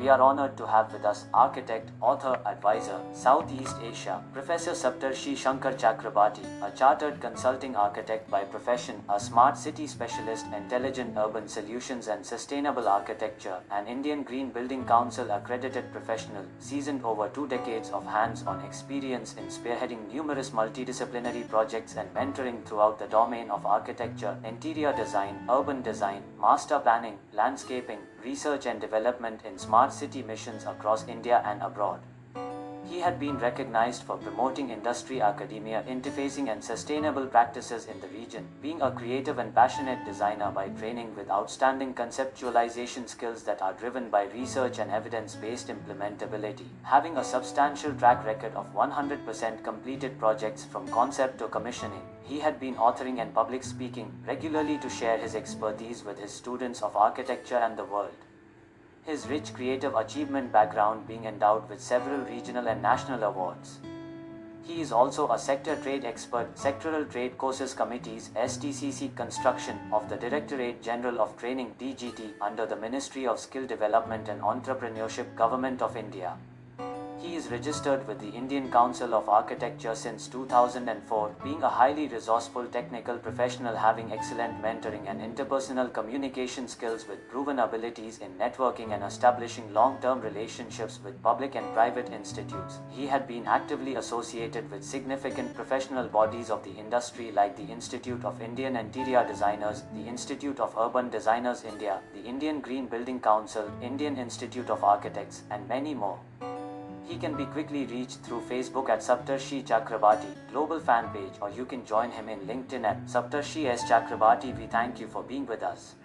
we are honored to have with us architect, author, advisor, Southeast Asia, Professor Saptarshi Shankar Chakrabarti, a chartered consulting architect by profession, a smart city specialist, intelligent urban solutions and sustainable architecture, an Indian Green Building Council accredited professional, seasoned over 2 decades of hands-on experience in spearheading numerous multidisciplinary projects and mentoring throughout the domain of architecture, interior design, urban design, master planning, landscaping, research and development in smart city missions across India and abroad. He had been recognized for promoting industry academia interfacing and sustainable practices in the region, being a creative and passionate designer by training with outstanding conceptualization skills that are driven by research and evidence-based implementability, having a substantial track record of 100% completed projects from concept to commissioning. He had been authoring and public speaking regularly to share his expertise with his students of architecture and the world. His rich creative achievement background being endowed with several regional and national awards. He is also a sector trade expert, Sectoral Trade Courses Committees (STCC) Construction of the Directorate General of Training (DGT) under the Ministry of Skill Development and Entrepreneurship, Government of India. He is registered with the Indian Council of Architecture since 2004, being a highly resourceful technical professional having excellent mentoring and interpersonal communication skills with proven abilities in networking and establishing long-term relationships with public and private institutes. He had been actively associated with significant professional bodies of the industry like the Institute of Indian Interior Designers, the Institute of Urban Designers India, the Indian Green Building Council, Indian Institute of Architects, and many more. He can be quickly reached through Facebook at Saptarshi Chakrabarti global fan page, or you can join him in LinkedIn at Saptarshi S. Chakrabarti. We thank you for being with us.